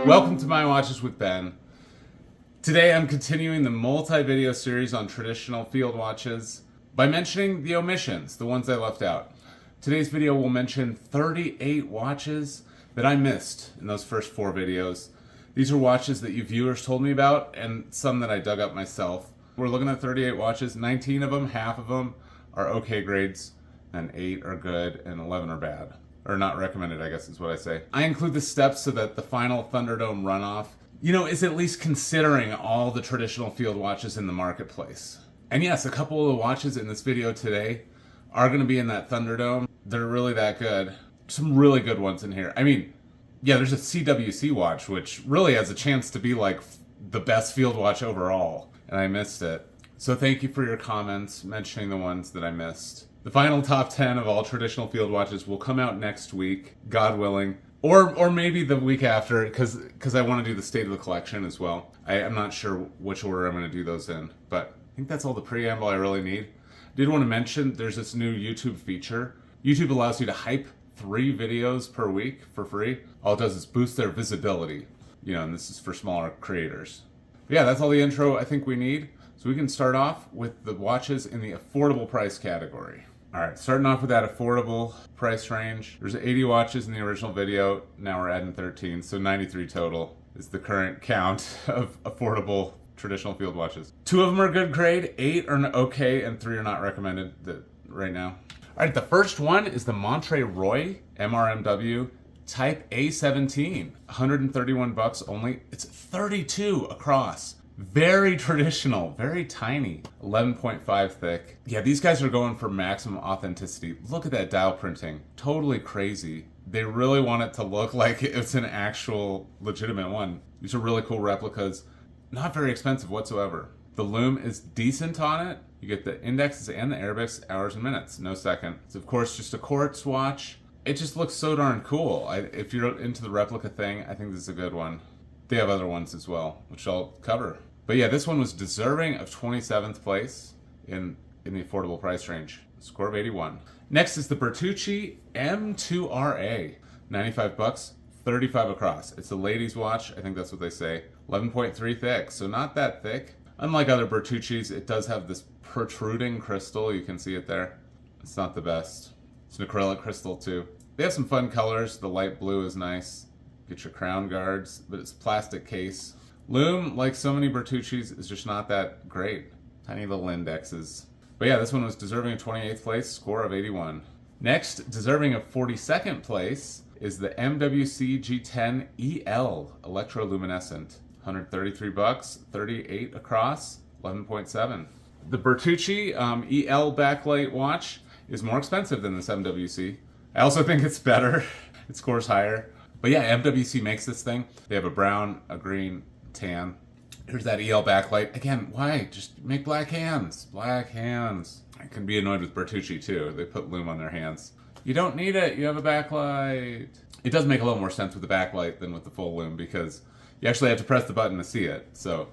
Welcome to My Watches with Ben. Today I'm continuing the multi-video series on traditional field watches by mentioning the omissions, the ones I left out. Today's video will mention 38 watches that I missed in those first 4 videos. These are watches that you viewers told me about and some that I dug up myself. We're looking at 38 watches, 19 of them, half of them are okay grades, and 8 are good and 11 are bad. Or not recommended, I guess is what I say. I include the steps so that the final Thunderdome runoff, is at least considering all the traditional field watches in the marketplace. And yes, a couple of the watches in this video today are going to be in that Thunderdome. They're really that good. Some really good ones in here. There's a CWC watch, which really has a chance to be like the best field watch overall, and I missed it. So thank you for your comments mentioning the ones that I missed. The final top 10 of all traditional field watches will come out next week, God willing. Or maybe the week after, because I want to do the state of the collection as well. I'm not sure which order I'm going to do those in, but I think that's all the preamble I really need. I did want to mention there's this new YouTube feature. YouTube allows you to hype 3 videos per week for free. All it does is boost their visibility, and this is for smaller creators. But yeah, that's all the intro I think we need. So we can start off with the watches in the affordable price category. All right, starting off with that affordable price range. There's 80 watches in the original video. Now we're adding 13, so 93 total is the current count of affordable traditional field watches. 2 of them are good grade, 8 are okay, and 3 are not recommended right now. All right, the first one is the Montre Roy MRMW Type A17. 131 bucks only. It's 32 across. Very traditional, very tiny, 11.5 thick. Yeah, these guys are going for maximum authenticity. Look at that dial printing, totally crazy. They really want it to look like it's an actual legitimate one. These are really cool replicas, not very expensive whatsoever. The lume is decent on it. You get the indexes and the Arabics, hours and minutes, no second. It's of course just a quartz watch. It just looks so darn cool. If you're into the replica thing, I think this is a good one. They have other ones as well, which I'll cover. But yeah, this one was deserving of 27th place in the affordable price range. Score of 81. Next is the Bertucci M2RA. 95 bucks, 35 across. It's a ladies' watch. I think that's what they say. 11.3 thick, so not that thick. Unlike other Bertucci's, it does have this protruding crystal. You can see it there. It's not the best. It's an acrylic crystal too. They have some fun colors. The light blue is nice. Get your crown guards, but it's plastic case. Lume, like so many Bertucci's, is just not that great. Tiny little indexes. But yeah, this one was deserving of 28th place, score of 81. Next, deserving of 42nd place is the MWC G10 EL electroluminescent. 133 bucks, 38 across, 11.7. The Bertucci EL backlight watch is more expensive than this MWC. I also think it's better. It scores higher. But yeah, MWC makes this thing. They have a brown, a green, tan. Here's that EL backlight. Again, why? Just make black hands. Black hands. I can be annoyed with Bertucci too. They put lume on their hands. You don't need it. You have a backlight. It does make a little more sense with the backlight than with the full lume because you actually have to press the button to see it. So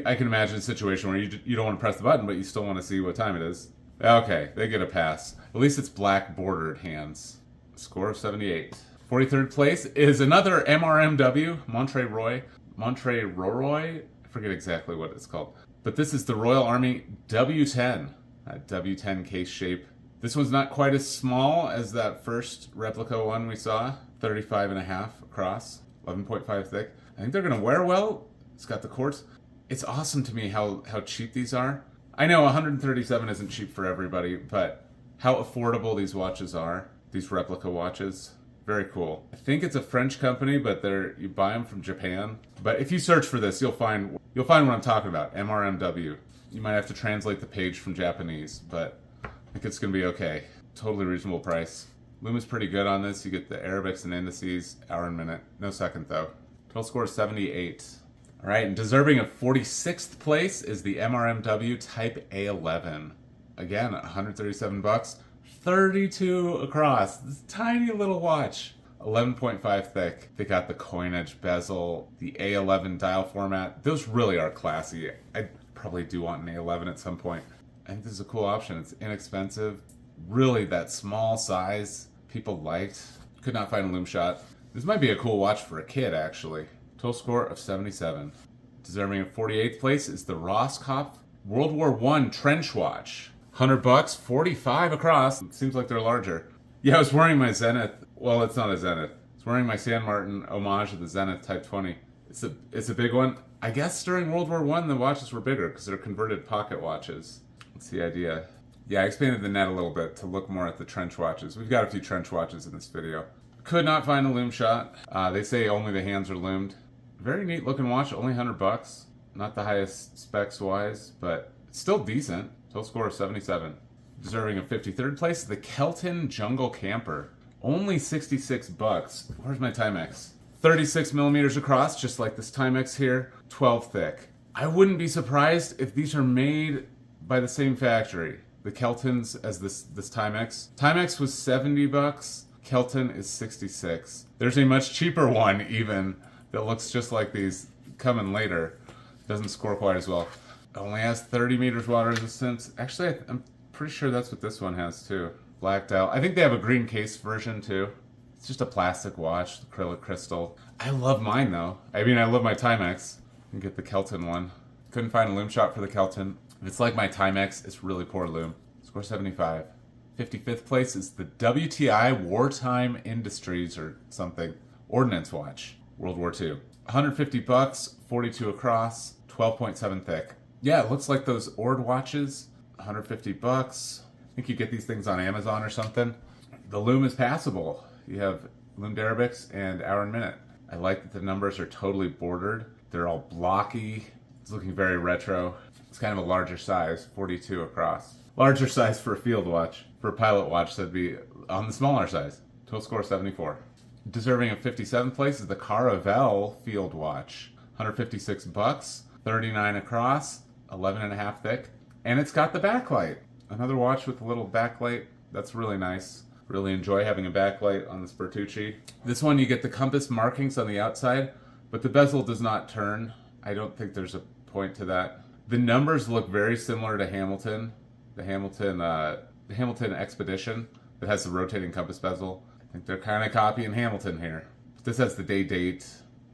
I can imagine a situation where you don't want to press the button, but you still want to see what time it is. Okay, they get a pass. At least it's black bordered hands. Score of 78. 43rd place is another MRMW, Montre Roy. I forget exactly what it's called. But this is the Royal Army W10. W10 case shape. This one's not quite as small as that first replica one we saw. 35.5 across, 11.5 thick. I think they're going to wear well. It's got the quartz. It's awesome to me how cheap these are. I know 137 isn't cheap for everybody, but how affordable these watches are. These replica watches. Very cool. I think it's a French company, but you buy them from Japan. But if you search for this, you'll find what I'm talking about. MRMW. You might have to translate the page from Japanese, but I think it's going to be okay. Totally reasonable price. Lume is pretty good on this. You get the Arabics and indices, hour and minute. No second though. Total score is 78. All right, and deserving of 46th place is the MRMW Type A11. Again, 137 bucks. 32 across. This tiny little watch. 11.5 thick. They got the coinage bezel, the A11 dial format. Those really are classy. I probably do want an A11 at some point. I think this is a cool option. It's inexpensive. Really that small size people liked. Could not find a lume shot. This might be a cool watch for a kid, actually. Total score of 77. Deserving of 48th place is the Rosskopf World War I Trench Watch. $100, 45 across. It seems like they're larger. Yeah, I was wearing my Zenith. Well, it's not a Zenith. I was wearing my San Martin homage of the Zenith Type 20. It's a big one. I guess during World War I, the watches were bigger because they're converted pocket watches. That's the idea. Yeah, I expanded the net a little bit to look more at the trench watches. We've got a few trench watches in this video. Could not find a loom shot. They say only the hands are loomed. Very neat looking watch, only $100. Not the highest specs wise, but it's still decent. Total score of 77. Deserving of 53rd place, the Kelton Jungle Camper. Only $66. Where's my Timex? 36 millimeters across, just like this Timex here. 12 thick. I wouldn't be surprised if these are made by the same factory. The Keltons as this Timex. Timex was $70. Kelton is 66. There's a much cheaper one even that looks just like these coming later. Doesn't score quite as well. Only has 30 meters water resistance. Actually, I'm pretty sure that's what this one has too. Black dial. I think they have a green case version too. It's just a plastic watch, acrylic crystal. I love mine though. I mean, I love my Timex. You can get the Kelton one. Couldn't find a loom shot for the Kelton. If it's like my Timex, it's really poor loom. Score 75. 55th place is the WTI Wartime Industries or something. Ordnance watch. World War II. $150, 42 across, 12.7 thick. Yeah, it looks like those Ord watches. $150. I think you get these things on Amazon or something. The loom is passable. You have loomed Arabics and hour and minute. I like that the numbers are totally bordered. They're all blocky. It's looking very retro. It's kind of a larger size, 42 across. Larger size for a field watch. For a pilot watch, that'd be on the smaller size. Total score 74. Deserving of 57th place is the Caravel Field Watch. $156, 39 across, 11.5 thick. And it's got the backlight. Another watch with a little backlight. That's really nice. Really enjoy having a backlight on this Bertucci. This one you get the compass markings on the outside, but the bezel does not turn. I don't think there's a point to that. The numbers look very similar to Hamilton. The Hamilton Expedition that has the rotating compass bezel. I think they're kind of copying Hamilton here. This has the date.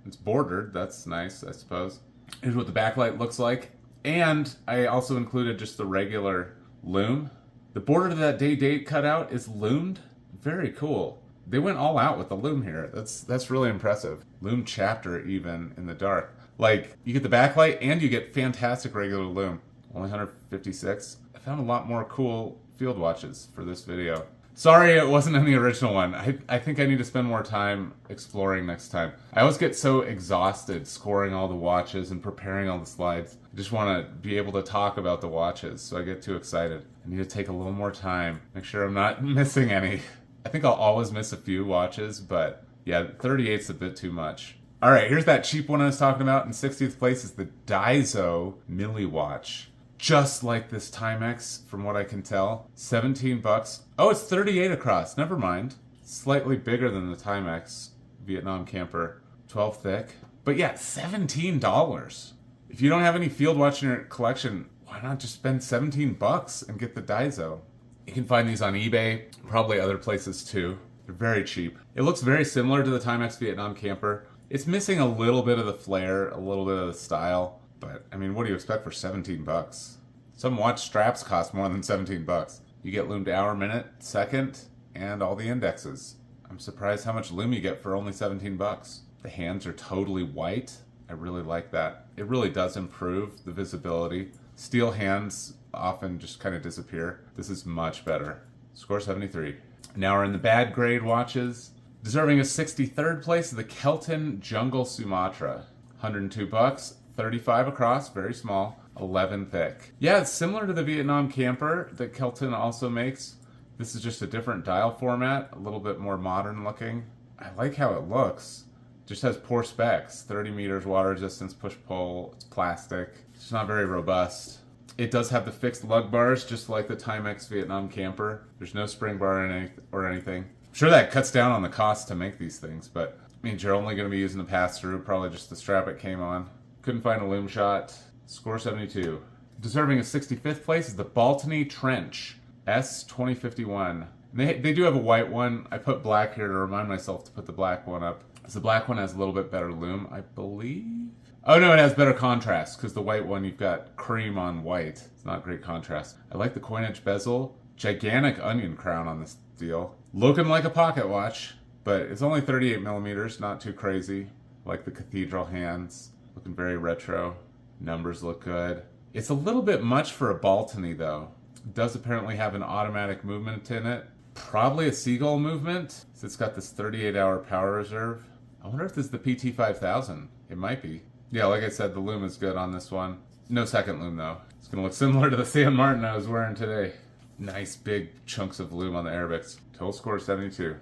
It's bordered. That's nice, I suppose. Here's what the backlight looks like. And I also included just the regular loom. The border to that date cutout is loomed. Very cool. They went all out with the loom here. That's really impressive. Loom chapter even in the dark. Like, you get the backlight and you get fantastic regular loom. Only 156. I found a lot more cool field watches for this video. Sorry it wasn't in the original one. I think I need to spend more time exploring next time. I always get so exhausted scoring all the watches and preparing all the slides. I just want to be able to talk about the watches, so I get too excited. I need to take a little more time, make sure I'm not missing any. I think I'll always miss a few watches, but yeah, 38's a bit too much. All right, here's that cheap one I was talking about. In 60th place is the Daiso Milli Watch. Just like this Timex, from what I can tell. $17. Oh, it's 38 across. Never mind. Slightly bigger than the Timex Vietnam Camper. 12 thick. But yeah, $17. If you don't have any field watch in your collection, why not just spend $17 and get the Daiso? You can find these on eBay, probably other places too. They're very cheap. It looks very similar to the Timex Vietnam Camper. It's missing a little bit of the flair, a little bit of the style. But, I mean, what do you expect for $17? Some watch straps cost more than $17. You get loomed hour, minute, second, and all the indexes. I'm surprised how much loom you get for only $17. The hands are totally white. I really like that. It really does improve the visibility. Steel hands often just kind of disappear. This is much better. Score 73. Now we're in the bad grade watches. Deserving a 63rd place is the Kelton Jungle Sumatra. $102. 35 across, very small, 11 thick. Yeah, it's similar to the Vietnam Camper that Kelton also makes. This is just a different dial format, a little bit more modern looking. I like how it looks. Just has poor specs, 30 meters water resistance, push-pull, it's plastic. It's not very robust. It does have the fixed lug bars, just like the Timex Vietnam Camper. There's no spring bar or anything. I'm sure that cuts down on the cost to make these things, but means you're only going to be using the pass-through, probably just the strap it came on. Couldn't find a loom shot. Score 72. Deserving a 65th place is the Baltony Trench S2051. They do have a white one. I put black here to remind myself to put the black one up. So the black one has a little bit better lume, I believe. Oh no, it has better contrast because the white one you've got cream on white. It's not great contrast. I like the coinage bezel. Gigantic onion crown on this deal. Looking like a pocket watch, but it's only 38 millimeters, not too crazy. Like the cathedral hands, looking very retro. Numbers look good. It's a little bit much for a Baltony though. It does apparently have an automatic movement in it. Probably a seagull movement. So it's got this 38-hour power reserve. I wonder if this is the PT5000. It might be. Yeah, like I said, the lume is good on this one. No second lume though. It's gonna look similar to the San Martin I was wearing today. Nice big chunks of lume on the Arabics. Total score 72.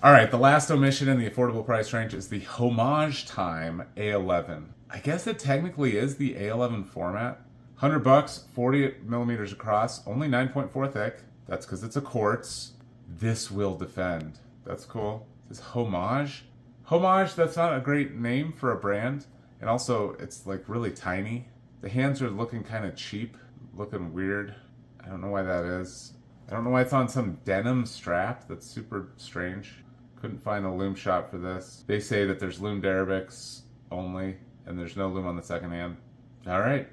All right, the last omission in the affordable price range is the Homage Time A11. I guess it technically is the A11 format. $100, 40 millimeters across, only 9.4 thick. That's because it's a quartz. This will defend. That's cool. This Homage. Homage, that's not a great name for a brand. And also, it's like really tiny. The hands are looking kind of cheap, looking weird. I don't know why that is. I don't know why it's on some denim strap. That's super strange. Couldn't find a lume shot for this. They say that there's loomed Arabics only, and there's no lume on the second hand. All right.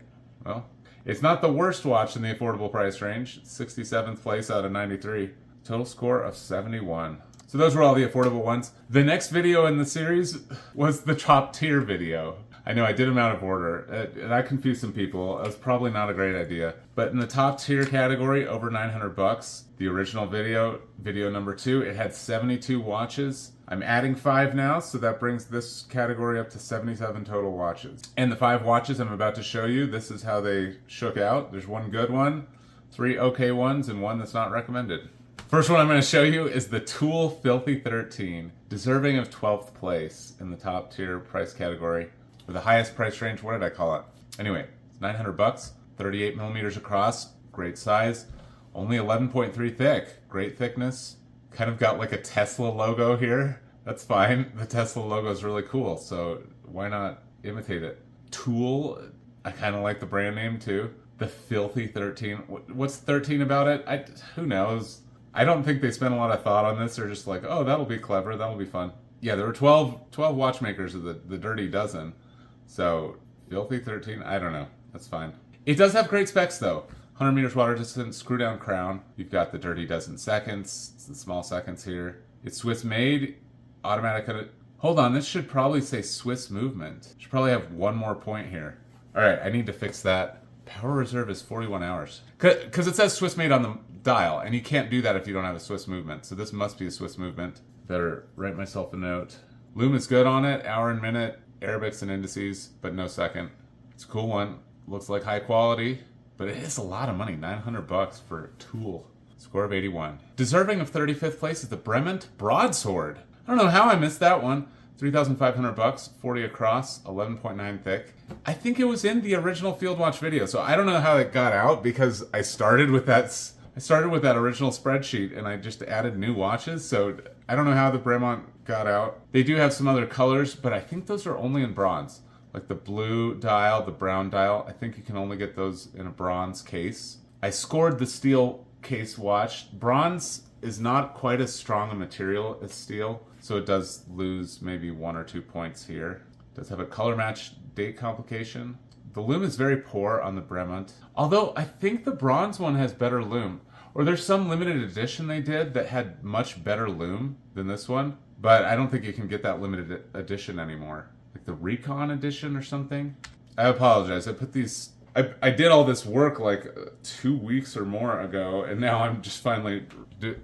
Well, it's not the worst watch in the affordable price range. It's 67th place out of 93. Total score of 71. So those were all the affordable ones. The next video in the series was the top tier video. I know I did them out of order, and I confused some people. It was probably not a great idea. But in the top tier category, over $900, the original video, video number 2, it had 72 watches. I'm adding 5 now, so that brings this category up to 77 total watches. And the 5 watches I'm about to show you, this is how they shook out. There's 1 good one, 3 okay ones, and 1 that's not recommended. First one I'm going to show you is the Tool Filthy 13, deserving of 12th place in the top tier price category. For the highest price range, what did I call it? Anyway, it's $900, 38 millimeters across, great size, only 11.3 thick, great thickness. Kind of got like a Tesla logo here. That's fine. The Tesla logo is really cool, so why not imitate it? Tool, I kind of like the brand name too. The Filthy 13. What's 13 about it? Who knows? I don't think they spent a lot of thought on this. They're just like, oh, that'll be clever, that'll be fun. Yeah, there were 12 watchmakers of the Dirty Dozen. So, Filthy 13, I don't know. That's fine. It does have great specs though. 100 meters water distance, screw down crown. You've got the Dirty Dozen seconds. It's the small seconds here. It's Swiss made, automatic. Hold on, this should probably say Swiss movement. Should probably have 1 more point here. All right, I need to fix that. Power reserve is 41 hours. Because it says Swiss made on the dial, and you can't do that if you don't have a Swiss movement. So this must be a Swiss movement. Better write myself a note. Lume is good on it, hour and minute. Arabics and indices, but no second. It's a cool one. Looks like high quality, but it is a lot of money. $900 for a Tool. Score of 81. Deserving of 35th place is the Bremont Broadsword. I don't know how I missed that one. $3,500, 40 across, 11.9 thick. I think it was in the original Field Watch video, so I don't know how it got out because I started with that original spreadsheet and I just added new watches, so I don't know how the Bremont got out. They do have some other colors, but I think those are only in bronze. Like the blue dial, the brown dial, I think you can only get those in a bronze case. I scored the steel case watch. Bronze is not quite as strong a material as steel, so it does lose maybe 1 or 2 points here. It does have a color match date complication. The lume is very poor on the Bremont, although I think the bronze one has better lume. Or there's some limited edition they did that had much better lume than this one, but I don't think you can get that limited edition anymore. Like the Recon edition or something. I apologize. I put these... I did all this work like 2 weeks or more ago, and now I'm just finally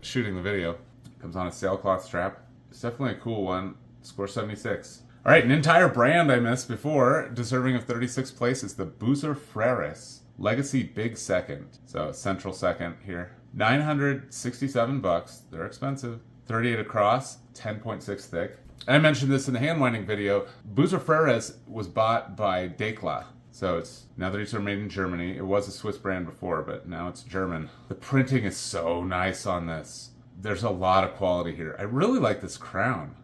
shooting the video. Comes on a sailcloth strap. It's definitely a cool one. Score 76. All right, an entire brand I missed before, deserving of 36th place, is the Boozer Freres Legacy Big Second. So central second here. $967. They're expensive. 38 across, 10.6 thick. And I mentioned this in the hand winding video. Boozer Freres was bought by Dekla. So now that these are made in Germany. It was a Swiss brand before, but now it's German. The printing is so nice on this. There's a lot of quality here. I really like this crown.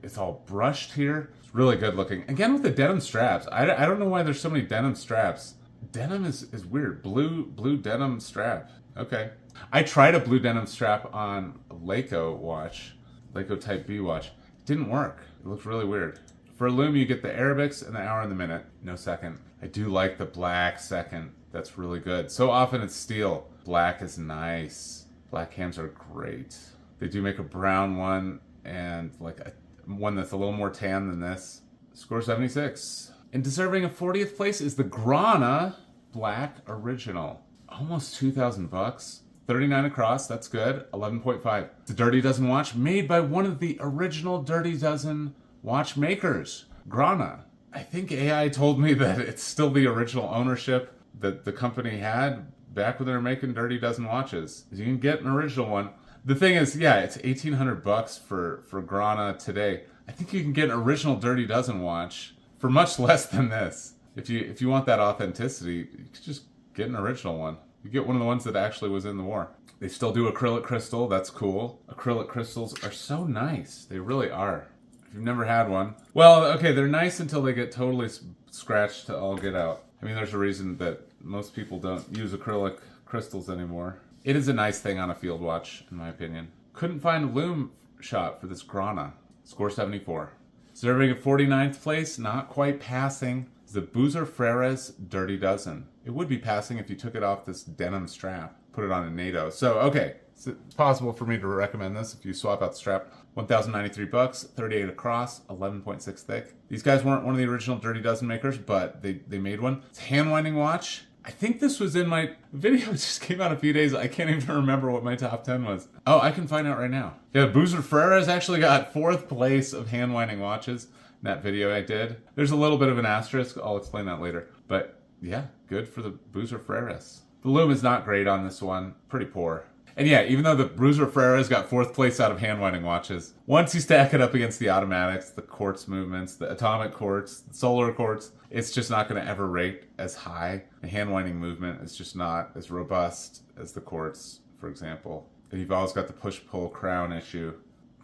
It's all brushed here. It's really good looking. Again with the denim straps. I don't know why there's so many denim straps. Denim is weird. Blue denim strap. Okay. I tried a blue denim strap on a Leica watch. Leica Type B watch. didn't work. It looked really weird. For a lume, you get the Arabics and the hour and the minute. No second. I do like the black second. That's really good. So often it's steel. Black is nice. Black cams are great. They do make a brown one and like one that's a little more tan than this. Score 76. And deserving of 40th place is the Grana Black Original. Almost 2,000 bucks. 39 across, that's good. 11.5. The Dirty Dozen watch made by one of the original Dirty Dozen watchmakers, Grana. I think AI told me that it's still the original ownership that the company had back when they were making Dirty Dozen watches. You can get an original one. The thing is, yeah, it's 1,800 bucks for Grana today. I think you can get an original Dirty Dozen watch for much less than this. If you want that authenticity, you could just get an original one. You get one of the ones that actually was in the war. They still do acrylic crystal. That's cool. Acrylic crystals are so nice. They really are. If you've never had one, well, okay, they're nice until they get totally scratched to all get out. I mean, there's a reason that most people don't use acrylic crystals anymore. It is a nice thing on a field watch, in my opinion. Couldn't find a lume shot for this Grana. Score 74. Serving at 49th place, not quite passing, is the Boozer Freres Dirty Dozen. It would be passing if you took it off this denim strap, put it on a NATO. So, okay, it's possible for me to recommend this if you swap out the strap. 1,093 bucks, 38 across, 11.6 thick. These guys weren't one of the original Dirty Dozen makers, but they made one. It's a hand-winding watch. I think this was in my video. It just came out a few days. I can't even remember what my top 10 was. Oh, I can find out right now. Yeah, Boozer Freres actually got 4th place of hand-winding watches in that video I did. There's a little bit of an asterisk. I'll explain that later. But yeah, good for the Boozer Freres. The lume is not great on this one. Pretty poor. And yeah, even though the Boozer Freres got 4th place out of hand-winding watches, once you stack it up against the automatics, the quartz movements, the atomic quartz, the solar quartz, it's just not going to ever rate as high. The hand-winding movement is just not as robust as the quartz, for example. And you've always got the push-pull crown issue.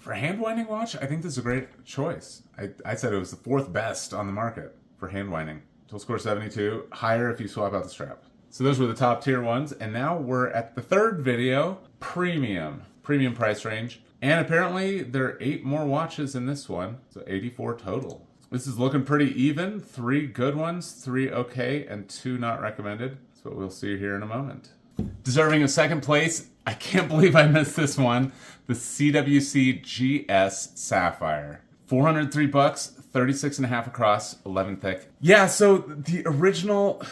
For a hand-winding watch, I think this is a great choice. I said it was the 4th best on the market for hand-winding. Total score 72, higher if you swap out the strap. So those were the top tier ones, and now we're at the 3rd video, premium price range. And apparently there are 8 more watches in this one, so 84 total. This is looking pretty even. 3 good ones, 3 okay, and 2 not recommended. That's what we'll see here in a moment. Deserving of 2nd place, I can't believe I missed this one, the CWC GS Sapphire. 403 bucks, 36 and a half across, 11 thick. Yeah, so the original,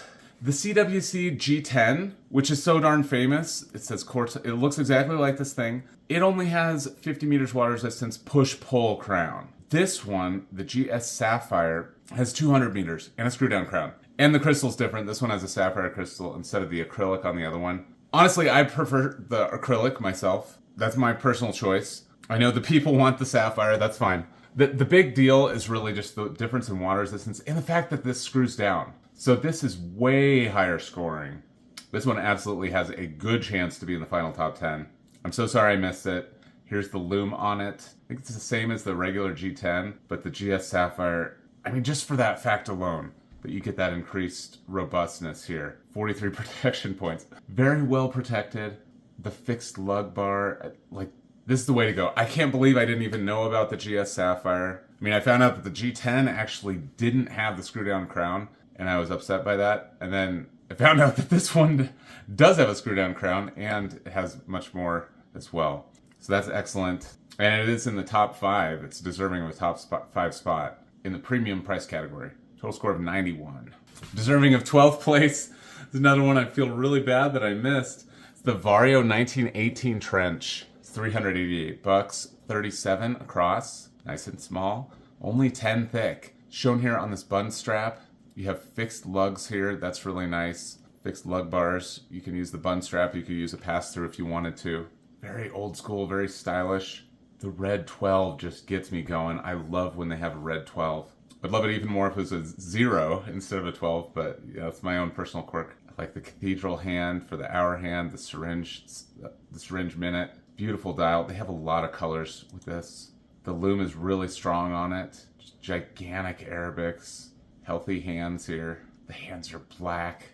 the CWC G10, which is so darn famous, it says quartz, it looks exactly like this thing. It only has 50 meters water resistance push-pull crown. This one, the GS Sapphire, has 200 meters and a screw-down crown. And the crystal's different. This one has a sapphire crystal instead of the acrylic on the other one. Honestly, I prefer the acrylic myself. That's my personal choice. I know the people want the sapphire, that's fine. The big deal is really just the difference in water resistance and the fact that this screws down. So this is way higher scoring. This one absolutely has a good chance to be in the final top 10. I'm so sorry I missed it. Here's the lume on it. I think it's the same as the regular G10, but the GS Sapphire, I mean, just for that fact alone, that you get that increased robustness here. 43 protection points. Very well protected. The fixed lug bar, like, this is the way to go. I can't believe I didn't even know about the GS Sapphire. I mean, I found out that the G10 actually didn't have the screw-down crown, and I was upset by that. And then I found out that this one does have a screw-down crown, and it has much more as well. So that's excellent. And it is in the top 5. It's deserving of a top 5 spot in the premium price category. Total score of 91. Deserving of 12th place. There's another one I feel really bad that I missed. It's the Vario 1918 Trench. 388 bucks, 37 across, nice and small, only 10 thick. Shown here on this button strap, you have fixed lugs here, that's really nice. Fixed lug bars, you can use the button strap, you could use a pass-through if you wanted to. Very old school, very stylish. The red 12 just gets me going. I love when they have a red 12. I'd love it even more if it was a 0 instead of a 12, but yeah, that's my own personal quirk. I like the cathedral hand for the hour hand, the syringe minute. Beautiful dial. They have a lot of colors with this. The lume is really strong on it. Just gigantic Arabics. Healthy hands here. The hands are black.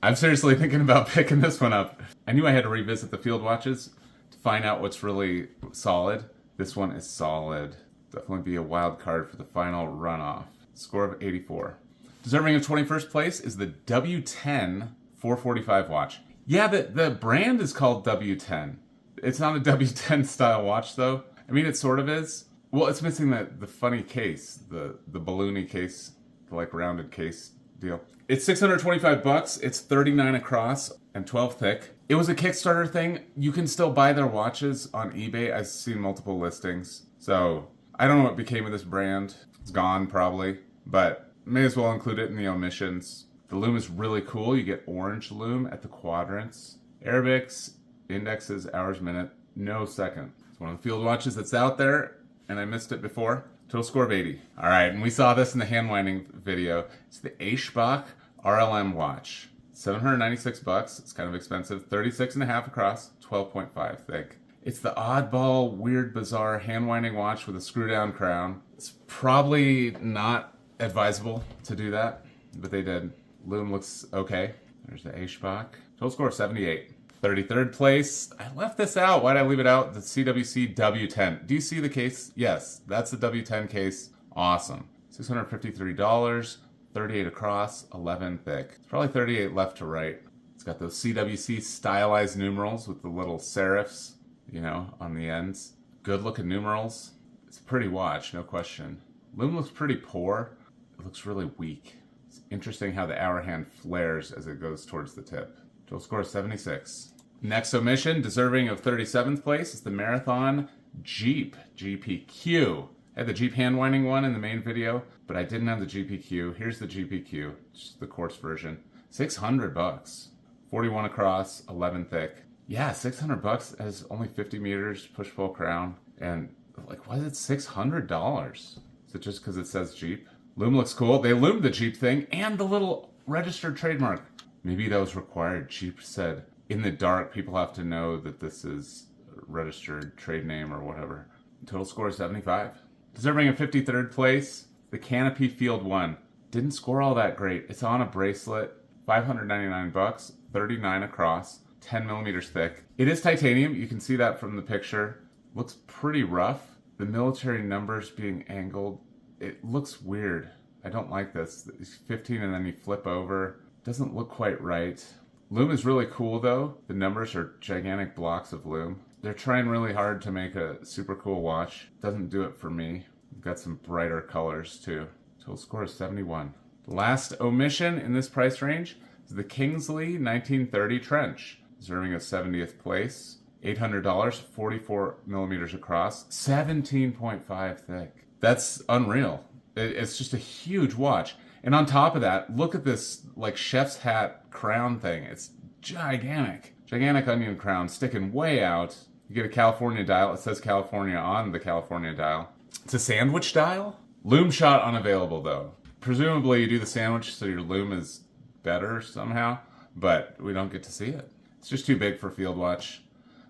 I'm seriously thinking about picking this one up. I knew I had to revisit the field watches to find out what's really solid. This one is solid. Definitely be a wild card for the final runoff. Score of 84. Deserving of 21st place is the W10 445 watch. Yeah, the brand is called W10. It's not a W10 style watch though. I mean, it sort of is. Well, it's missing the funny case, the balloony case, the like rounded case deal. It's $625. It's 39 across and 12 thick. It was a Kickstarter thing. You can still buy their watches on eBay. I've seen multiple listings. So I don't know what became of this brand. It's gone probably, but may as well include it in the omissions. The lume is really cool. You get orange lume at the quadrants. Arabics, indexes, hours, minute, no second. It's one of the field watches that's out there, and I missed it before. Total score of 80. All right, and we saw this in the hand winding video. It's the Eschbach RLM watch. $796. It's kind of expensive. 36 and a half across, 12.5 thick. It's the oddball, weird, bizarre hand winding watch with a screw down crown. It's probably not advisable to do that, but they did. Lume looks okay. There's the Eschbach. Total score of 78. 33rd place. I left this out. Why'd I leave it out? The CWC W10. Do you see the case? Yes, that's the W10 case. Awesome. $653. 38 across, 11 thick. It's probably 38 left to right. It's got those CWC stylized numerals with the little serifs, you know, on the ends. Good looking numerals. It's a pretty watch, no question. Lume looks pretty poor. It looks really weak. It's interesting how the hour hand flares as it goes towards the tip. Total score is 76. Next omission, deserving of 37th place, is the Marathon Jeep GPQ. I had the Jeep hand winding one in the main video, but I didn't have the GPQ. Here's the GPQ, just the quartz version. $600. 41 across, 11 thick. Yeah, $600 has only 50 meters, push-pull crown, and like, why is it $600? Is it just because it says Jeep? Lume looks cool. They loomed the Jeep thing and the little registered trademark. Maybe that was required. Jeep said, in the dark, people have to know that this is a registered trade name or whatever. Total score is 75. Deserving a 53rd place, the Canopy Field 1. Didn't score all that great. It's on a bracelet, $599, 39 across, 10 millimeters thick. It is titanium. You can see that from the picture. Looks pretty rough. The military numbers being angled, it looks weird. I don't like this. It's 15 and then you flip over. Doesn't look quite right. Lume is really cool though. The numbers are gigantic blocks of lume. They're trying really hard to make a super cool watch. Doesn't do it for me. Got some brighter colors too. Total score is 71. The last omission in this price range is the Kingsley 1930 Trench, deserving a 70th place. $800, 44 millimeters across, 17.5 thick. That's unreal. It's just a huge watch. And on top of that, look at this like chef's hat crown thing. It's gigantic. Gigantic onion crown sticking way out. You get a California dial. It says California on the California dial. It's a sandwich dial. Lume shot unavailable though. Presumably you do the sandwich so your lume is better somehow, but we don't get to see it. It's just too big for field watch.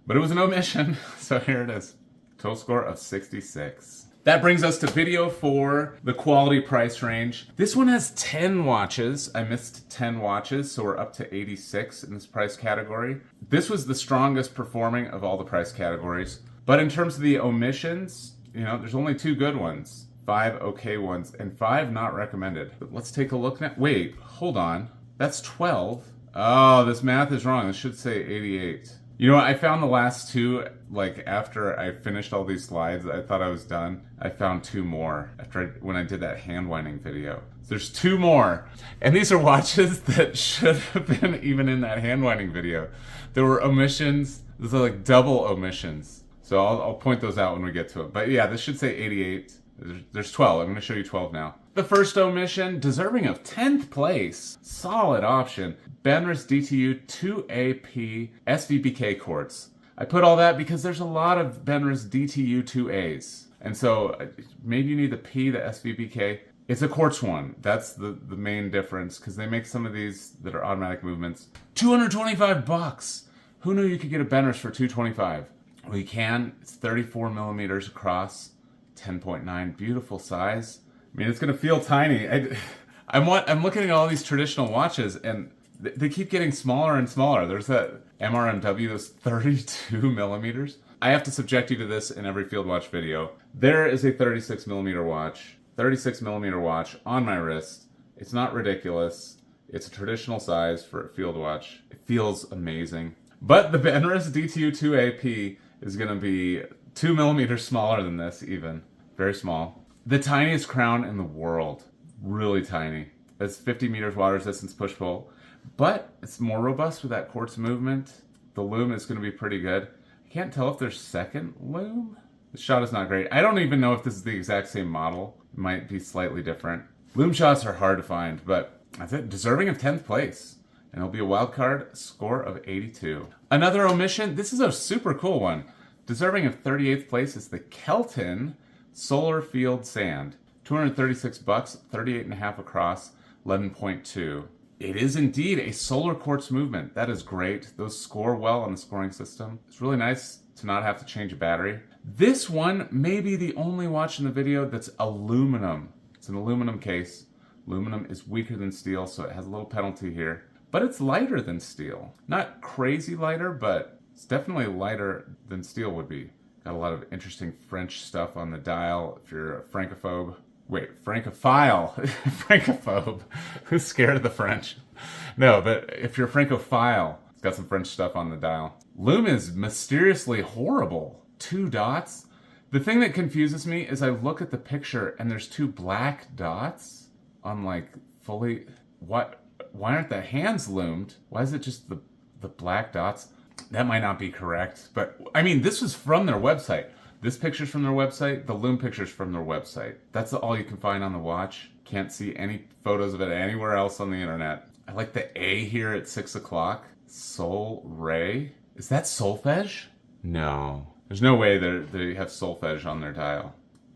But it was an omission, so here it is. Total score of 66. That brings us to video 4, the quality price range. This one has 10 watches. I missed 10 watches, so we're up to 86 in this price category. This was the strongest performing of all the price categories. But in terms of the omissions, you know, there's only 2 good ones, 5 okay ones, and 5 not recommended. But let's take a look now. Wait, hold on. That's 12. Oh, this math is wrong. It should say 88. You know what? I found the last 2, like after I finished all these slides, I thought I was done. I found 2 more when I did that hand winding video. So there's 2 more. And these are watches that should have been even in that hand winding video. There were omissions. These are like double omissions. So I'll point those out when we get to it. But yeah, this should say 88. There's 12. I'm going to show you 12 now. The first omission, deserving of 10th place. Solid option. Benris DTU 2AP SVBK quartz. I put all that because there's a lot of Benris DTU 2As. And so maybe you need the P, the SVBK. It's a quartz one. That's the main difference because they make some of these that are automatic movements. $225. Who knew you could get a Benris for $225? Well, you can. It's 34 millimeters across, 10.9. Beautiful size. I mean, it's going to feel tiny. I'm looking at all these traditional watches, and they keep getting smaller and smaller. There's that MRMW that's 32 millimeters. I have to subject you to this in every field watch video. There is a 36mm watch. 36mm watch on my wrist. It's not ridiculous. It's a traditional size for a field watch. It feels amazing. But the Benris DTU2AP is going to be 2mm smaller than this even. Very small. The tiniest crown in the world. Really tiny. It's 50 meters water resistance push-pull. But it's more robust with that quartz movement. The loom is going to be pretty good. I can't tell if there's second loom. The shot is not great. I don't even know if this is the exact same model. It might be slightly different. Loom shots are hard to find, but that's it. Deserving of 10th place. And it'll be a wild card score of 82. Another omission. This is a super cool one. Deserving of 38th place is the Kelton Solar Field Sand. 236 bucks, 38.5 across, 11.2. It is indeed a solar quartz movement. That is great. Those score well on the scoring system. It's really nice to not have to change a battery. This one may be the only watch in the video that's aluminum. It's an aluminum case. Aluminum is weaker than steel, so it has a little penalty here. But it's lighter than steel. Not crazy lighter, but it's definitely lighter than steel would be. Got a lot of interesting French stuff on the dial if you're a francophobe. Wait, francophile. Francophobe. Who's scared of the French? No, but if you're a francophile, it's got some French stuff on the dial. Loom is mysteriously horrible. 2 dots. The thing that confuses me is I look at the picture and there's 2 black dots on like fully... What? Why aren't the hands loomed? Why is it just the black dots? That might not be correct, but I mean, this was from their website. This picture's from their website. The loom picture's from their website. That's all you can find on the watch. Can't see any photos of it anywhere else on the internet. I like the A here at 6 o'clock. Sol Ray. Is that solfege? No. There's no way they have solfege on their dial.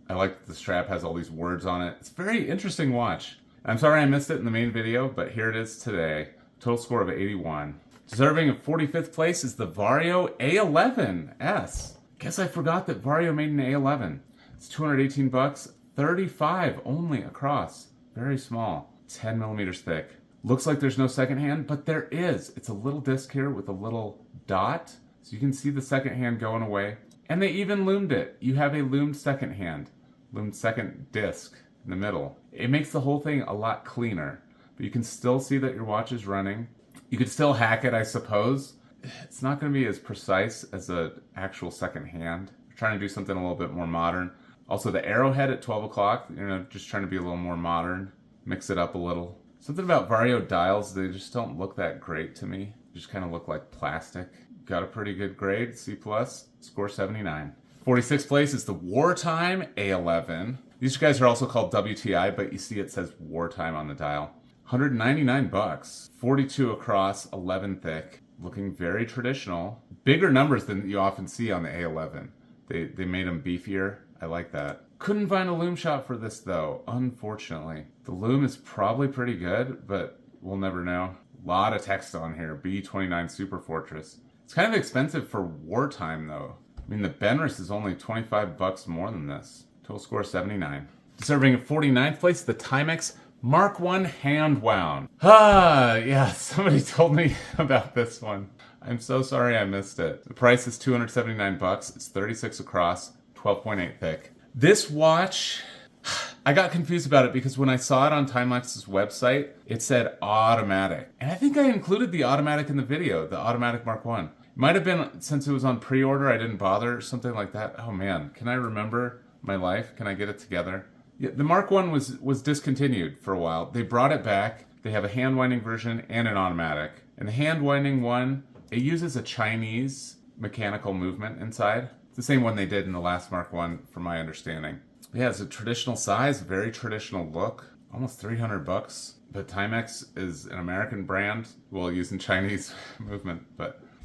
I like that the strap has all these words on it. It's a very interesting watch. I'm sorry I missed it in the main video, but here it is today. Total score of 81. Deserving of 45th place is the Vario A11S. Guess I forgot that Vario made an A11. It's 218 bucks, 35 only across. Very small, 10 millimeters thick. Looks like there's no second hand, but there is. It's a little disc here with a little dot, so you can see the second hand going away. And they even loomed it. You have a loomed second hand, loomed second disc in the middle. It makes the whole thing a lot cleaner, but you can still see that your watch is running. You could still hack it, I suppose. It's not going to be as precise as an actual second hand. We're trying to do something a little bit more modern. Also, the arrowhead at 12 o'clock, just trying to be a little more modern. Mix it up a little. Something about Vario dials, they just don't look that great to me. They just kind of look like plastic. Got a pretty good grade, C+, score 79. 46th place is the Wartime A11. These guys are also called WTI, but you see it says Wartime on the dial. 199 bucks, 42 across, 11 thick. Looking very traditional. Bigger numbers than you often see on the A11. They made them beefier. I like that. Couldn't find a loom shot for this though, unfortunately. The loom is probably pretty good, but we'll never know. A lot of text on here. B29 Super Fortress. It's kind of expensive for wartime though. I mean, the Benris is only 25 bucks more than this. Total score 79. Deserving of 49th place, the Timex Mark 1 hand wound. Yeah, somebody told me about this one. I'm so sorry I missed it. The price is 279 bucks. It's 36 across, 12.8 thick. This watch, I got confused about it because when I saw it on Timelex's website, it said automatic. And I think I included the automatic in the video, the automatic Mark 1. It might have been since it was on pre-order, I didn't bother, or something like that. Oh man, can I remember my life? Can I get it together? Yeah, the Mark 1 was discontinued for a while. They brought it back. They have a hand-winding version and an automatic. And the hand-winding one, it uses a Chinese mechanical movement inside. It's the same one they did in the last Mark 1, from my understanding. Yeah, it's a traditional size, very traditional look. Almost 300 bucks. But Timex is an American brand, well, using Chinese movement.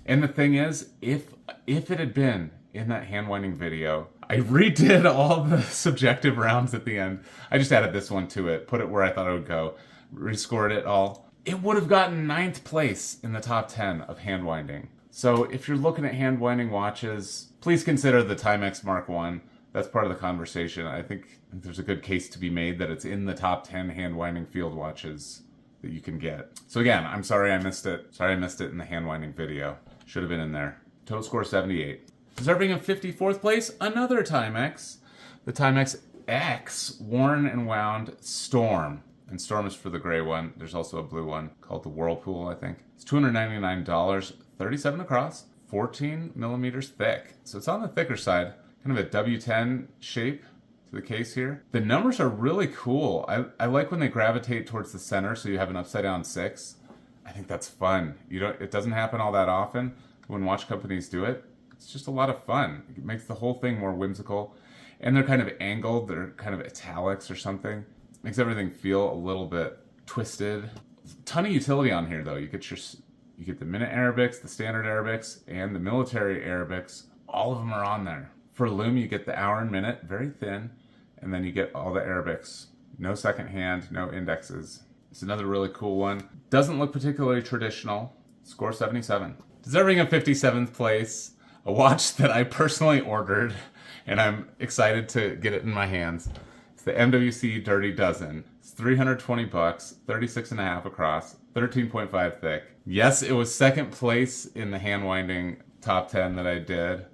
And the thing is, if it had been in that hand-winding video, I redid all the subjective rounds at the end. I just added this one to it, put it where I thought it would go, rescored it all. It would have gotten 9th place in the top 10 of hand winding. So if you're looking at hand winding watches, please consider the Timex Mark 1. That's part of the conversation. I think there's a good case to be made that it's in the top 10 hand winding field watches that you can get. So again, I'm sorry I missed it. Sorry I missed it in the hand winding video. Should have been in there. Total score 78. Deserving of 54th place, another Timex. The Timex X Worn and Wound Storm. And Storm is for the gray one. There's also a blue one called the Whirlpool, I think. It's $299, 37 across, 14 millimeters thick. So it's on the thicker side. Kind of a W10 shape to the case here. The numbers are really cool. I like when they gravitate towards the center so you have an upside down 6. I think that's fun. It doesn't happen all that often when watch companies do it. It's just a lot of fun. It makes the whole thing more whimsical. And they're kind of angled. They're kind of italics or something. Makes everything feel a little bit twisted. Ton of utility on here though. You get the minute Arabics, the standard Arabics, and the military Arabics. All of them are on there. For loom, you get the hour and minute, very thin, and then you get all the Arabics. No second hand, no indexes. It's another really cool one. Doesn't look particularly traditional. Score 77. Deserving of 57th place, a watch that I personally ordered, and I'm excited to get it in my hands. It's the MWC Dirty Dozen. It's $320, 36 and a half across, 13.5 thick. Yes, it was second place in the hand winding top 10 that I did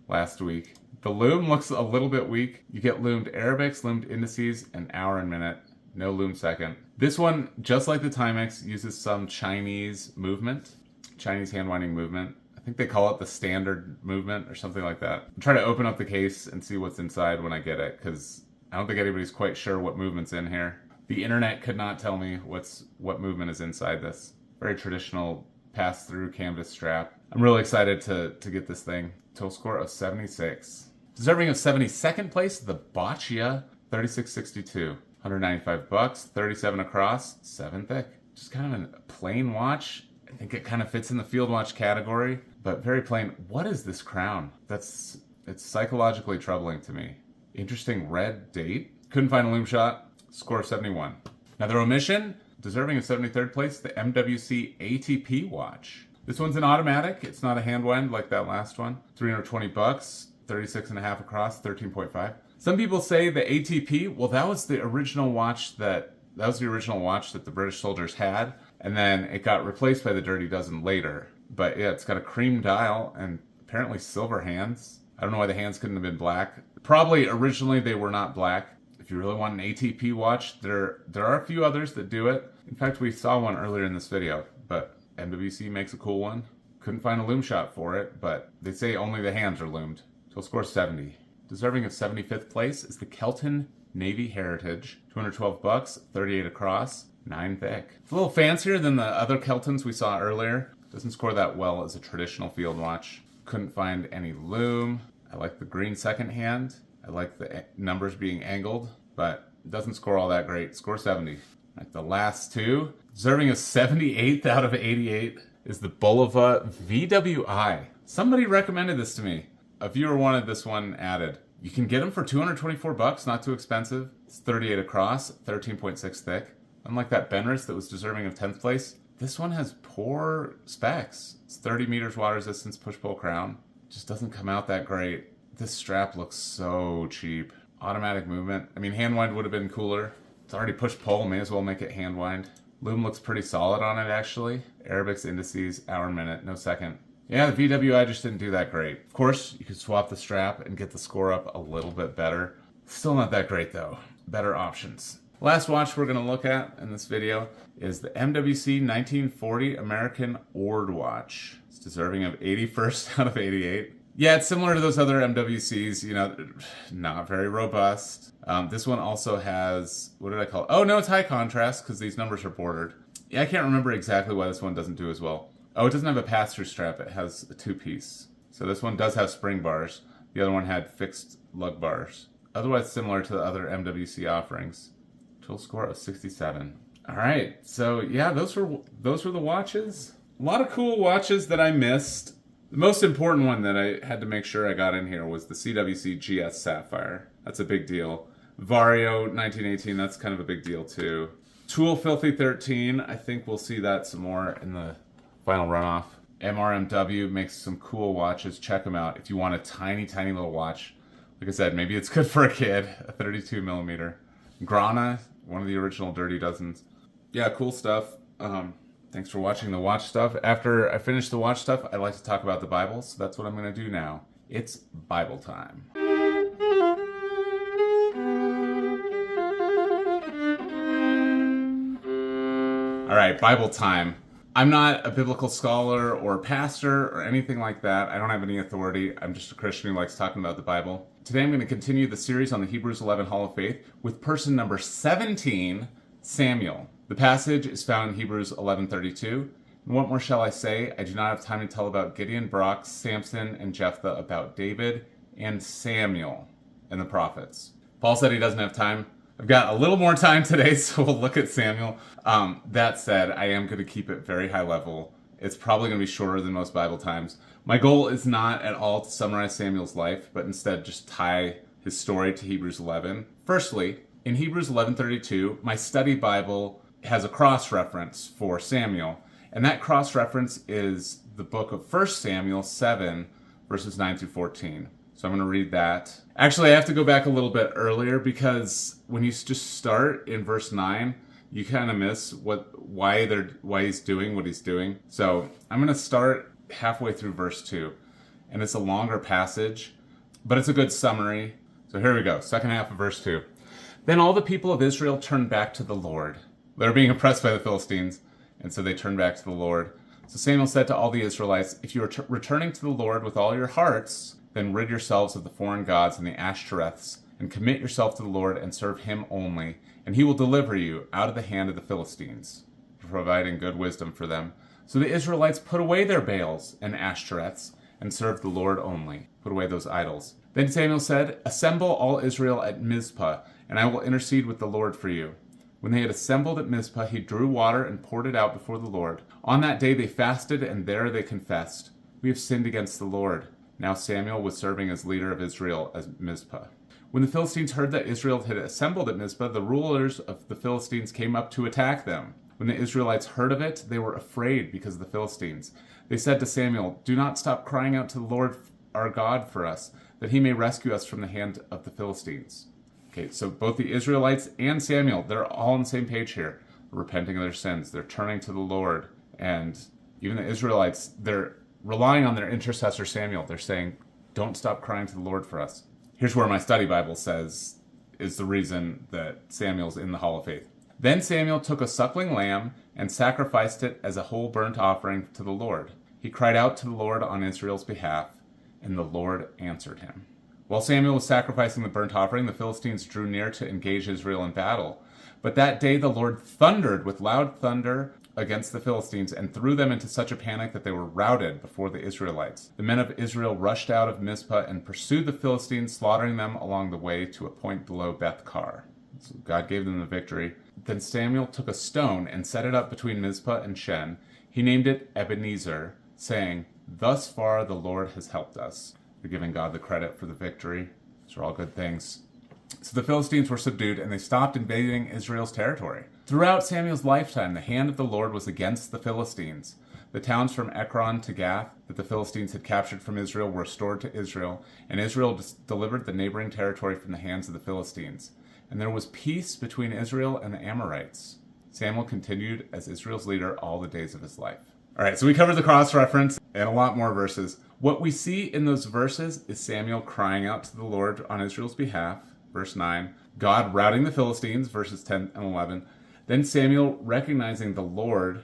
last week. The loom looks a little bit weak. You get loomed Arabics, loomed indices, and hour and minute. No loom second. This one, just like the Timex, uses some Chinese movement, Chinese hand winding movement. I think they call it the standard movement or something like that. I'm trying to open up the case and see what's inside when I get it, because I don't think anybody's quite sure what movement's in here. The internet could not tell me what movement is inside this. Very traditional pass-through canvas strap. I'm really excited to get this thing. Total score of 76. Deserving of 72nd place, the Boccia 3662. $195, 37 across, 7 thick. Just kind of a plain watch. I think it kind of fits in the field watch category, but very plain. What is this crown? It's psychologically troubling to me. Interesting red date. Couldn't find a loom shot. Score 71. Another omission, deserving of 73rd place, the MWC ATP watch. This one's an automatic. It's not a hand wind like that last one. $320, 36 and a half across, 13.5. Some people say the ATP, well, that was the original watch that the British soldiers had, and then it got replaced by the Dirty Dozen later. But yeah, it's got a cream dial and apparently silver hands. I don't know why the hands couldn't have been black. Probably originally they were not black. If you really want an ATP watch, there are a few others that do it. In fact, we saw one earlier in this video, but MWC makes a cool one. Couldn't find a loom shot for it, but they say only the hands are loomed. So score 70. Deserving of 75th place is the Kelton Navy Heritage. $212, 38 across, 9 thick. It's a little fancier than the other Keltons we saw earlier. Doesn't score that well as a traditional field watch. Couldn't find any loom. I like the green second hand. I like the numbers being angled, but it doesn't score all that great. Score 70. Right, the last two. Deserving of 78th out of 88 is the Bulova VWI. Somebody recommended this to me. A viewer wanted this one added. You can get them for $224, not too expensive. It's 38 across, 13.6 thick. Unlike that Benris that was deserving of 10th place, this one has poor specs. It's 30 meters water resistance push-pull crown. Just doesn't come out that great. This strap looks so cheap. Automatic movement. I mean, hand wind would have been cooler. It's already push-pull, may as well make it hand wind. Loom looks pretty solid on it, actually. Arabics, indices, hour and minute, no second. Yeah, the VWI just didn't do that great. Of course, you could swap the strap and get the score up a little bit better. Still not that great though. Better options. Last watch we're going to look at in this video is the MWC 1940 American Ord watch. It's deserving of 81st out of 88. Yeah, it's similar to those other MWCs, you know, not very robust. This one also has, what did I call it? Oh no, it's high contrast because these numbers are bordered. Yeah, I can't remember exactly why this one doesn't do as well. Oh, it doesn't have a pass-through strap. It has a two-piece. So this one does have spring bars. The other one had fixed lug bars. Otherwise similar to the other MWC offerings. Total score of 67. All right, so yeah, those were the watches. A lot of cool watches that I missed. The most important one that I had to make sure I got in here was the CWC GS Sapphire. That's a big deal. Vario 1918, that's kind of a big deal too. Tool Filthy 13, I think we'll see that some more in the final runoff. MRMW makes some cool watches. Check them out if you want a tiny, tiny little watch. Like I said, maybe it's good for a kid. A 32 millimeter. Grana, one of the original Dirty Dozens. Yeah, cool stuff. Thanks for watching the watch stuff. After I finish the watch stuff, I like to talk about the Bible, so that's what I'm going to do now. It's Bible time. All right, Bible time. I'm not a biblical scholar or pastor or anything like that. I don't have any authority. I'm just a Christian who likes talking about the Bible. Today I'm going to continue the series on the Hebrews 11 Hall of Faith with person number 17, Samuel. The passage is found in Hebrews 11:32. And what more shall I say? I do not have time to tell about Gideon, Barak, Samson, and Jephthah, about David and Samuel and the prophets. Paul said he doesn't have time. I've got a little more time today, so we'll look at Samuel. That said, I am going to keep it very high level. It's probably going to be shorter than most Bible times. My goal is not at all to summarize Samuel's life, but instead just tie his story to Hebrews 11. Firstly, in Hebrews 11:32, my study Bible has a cross-reference for Samuel, and that cross-reference is the book of 1 Samuel 7, verses 9 through 14. So I'm going to read that. Actually, I have to go back a little bit earlier because when you just start in verse 9, you kind of miss why he's doing what he's doing. So I'm going to start halfway through verse 2. And it's a longer passage, but it's a good summary. So here we go, second half of verse 2. Then all the people of Israel turned back to the Lord. They're being oppressed by the Philistines, and so they turned back to the Lord. So Samuel said to all the Israelites, if you are returning to the Lord with all your hearts, then rid yourselves of the foreign gods and the Ashtoreths, and commit yourself to the Lord and serve him only, and he will deliver you out of the hand of the Philistines, providing good wisdom for them. So the Israelites put away their Baals and Ashtoreths, and served the Lord only, put away those idols. Then Samuel said, assemble all Israel at Mizpah, and I will intercede with the Lord for you. When they had assembled at Mizpah, he drew water and poured it out before the Lord. On that day they fasted, and there they confessed, we have sinned against the Lord. Now Samuel was serving as leader of Israel at Mizpah. When the Philistines heard that Israel had assembled at Mizpah, the rulers of the Philistines came up to attack them. When the Israelites heard of it, they were afraid because of the Philistines. They said to Samuel, do not stop crying out to the Lord our God for us, that he may rescue us from the hand of the Philistines. Okay, so both the Israelites and Samuel, they're all on the same page here. They're repenting of their sins. They're turning to the Lord. And even the Israelites, they're relying on their intercessor Samuel. They're saying, don't stop crying to the Lord for us. Here's where my study Bible says is the reason that Samuel's in the Hall of Faith. Then Samuel took a suckling lamb and sacrificed it as a whole burnt offering to the Lord. He cried out to the Lord on Israel's behalf, and the Lord answered him. While Samuel was sacrificing the burnt offering, the Philistines drew near to engage Israel in battle. But that day the Lord thundered with loud thunder against the Philistines and threw them into such a panic that they were routed before the Israelites. The men of Israel rushed out of Mizpah and pursued the Philistines, slaughtering them along the way to a point below Beth-kar. So God gave them the victory. Then Samuel took a stone and set it up between Mizpah and Shen. He named it Ebenezer, saying, thus far the Lord has helped us. They're giving God the credit for the victory. These are all good things. So the Philistines were subdued, and they stopped invading Israel's territory. Throughout Samuel's lifetime, the hand of the Lord was against the Philistines. The towns from Ekron to Gath that the Philistines had captured from Israel were restored to Israel, and Israel delivered the neighboring territory from the hands of the Philistines. And there was peace between Israel and the Amorites. Samuel continued as Israel's leader all the days of his life. All right, so we covered the cross-reference and a lot more verses. What we see in those verses is Samuel crying out to the Lord on Israel's behalf, verse 9, God routing the Philistines, verses 10 and 11, then Samuel recognizing the Lord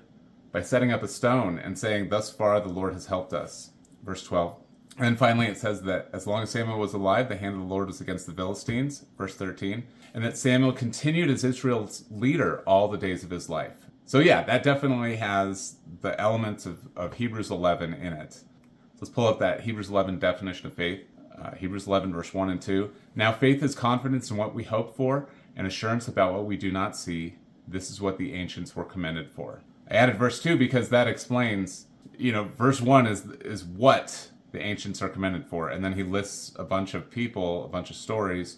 by setting up a stone and saying, thus far the Lord has helped us, verse 12. And then finally it says that as long as Samuel was alive, the hand of the Lord was against the Philistines, verse 13, and that Samuel continued as Israel's leader all the days of his life. So yeah, that definitely has the elements of Hebrews 11 in it. Let's pull up that Hebrews 11 definition of faith. Hebrews 11, verse 1 and 2. Now faith is confidence in what we hope for and assurance about what we do not see. This is what the ancients were commended for. I added verse 2 because that explains, verse 1 is what the ancients are commended for. And then he lists a bunch of people, a bunch of stories.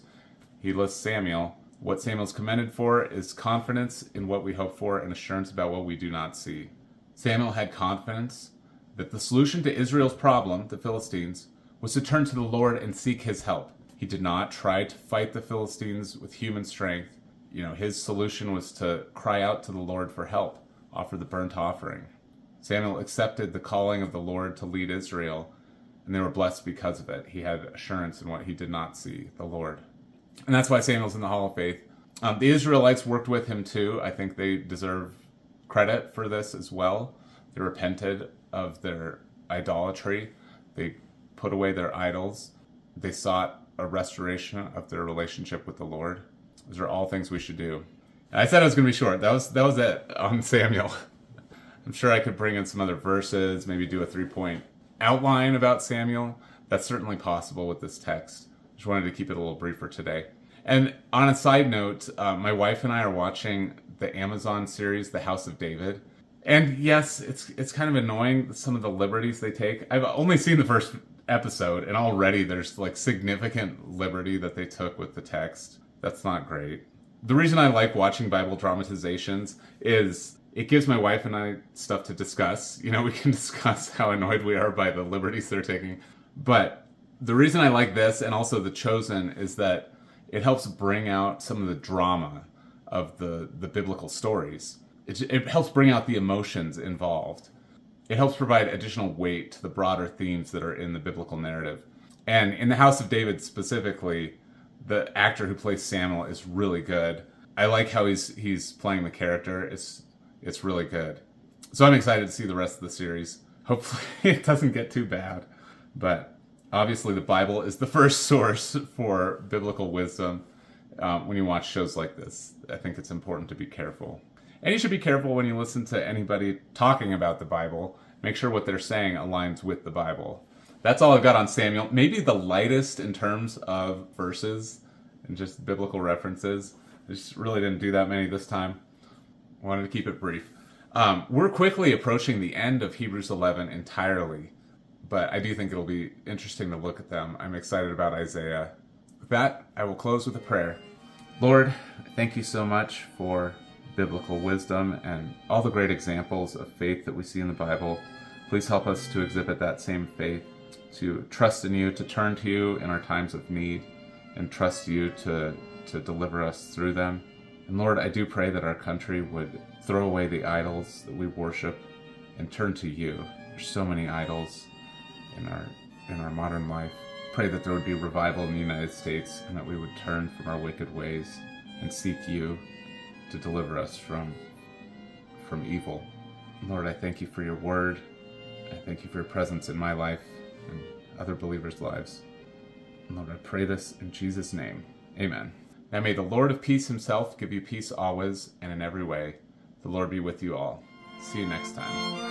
He lists Samuel. What Samuel's commended for is confidence in what we hope for and assurance about what we do not see. Samuel had confidence that the solution to Israel's problem, the Philistines, was to turn to the Lord and seek his help. He did not try to fight the Philistines with human strength. His solution was to cry out to the Lord for help, offer the burnt offering. Samuel accepted the calling of the Lord to lead Israel, and they were blessed because of it. He had assurance in what he did not see, the Lord. And that's why Samuel's in the Hall of Faith. The Israelites worked with him too. I think they deserve credit for this as well. They repented of their idolatry. They put away their idols. They sought a restoration of their relationship with the Lord. Those are all things we should do. And I said it was going to be short. That was it on Samuel. I'm sure I could bring in some other verses, maybe do a 3-point outline about Samuel. That's certainly possible with this text. Just wanted to keep it a little briefer today. And on a side note, my wife and I are watching the Amazon series, The House of David. And yes, it's kind of annoying, some of the liberties they take. I've only seen the first episode, and already there's like significant liberty that they took with the text. That's not great. The reason I like watching Bible dramatizations is it gives my wife and I stuff to discuss. You know, we can discuss how annoyed we are by the liberties they're taking. But the reason I like this, and also The Chosen, is that it helps bring out some of the drama of the biblical stories. It helps bring out the emotions involved. It helps provide additional weight to the broader themes that are in the biblical narrative. And in The House of David specifically, the actor who plays Samuel is really good. I like how he's playing the character. It's really good. So I'm excited to see the rest of the series. Hopefully it doesn't get too bad. But obviously the Bible is the first source for biblical wisdom. When you watch shows like this, I think it's important to be careful. And you should be careful when you listen to anybody talking about the Bible. Make sure what they're saying aligns with the Bible. That's all I've got on Samuel. Maybe the lightest in terms of verses and just biblical references. I just really didn't do that many this time. I wanted to keep it brief. We're quickly approaching the end of Hebrews 11 entirely, but I do think it'll be interesting to look at them. I'm excited about Isaiah. With that, I will close with a prayer. Lord, thank you so much for biblical wisdom and all the great examples of faith that we see in the Bible. Please help us to exhibit that same faith, to trust in you, to turn to you in our times of need, and trust you to deliver us through them. And Lord, I do pray that our country would throw away the idols that we worship and turn to you. There's so many idols in our modern life. Pray that there would be revival in the United States and that we would turn from our wicked ways and seek you to deliver us from evil. Lord, I thank you for your word. I thank you for your presence in my life and other believers' lives. And Lord, I pray this in Jesus' name. Amen. Now may the Lord of peace himself give you peace always and in every way. The Lord be with you all. See you next time.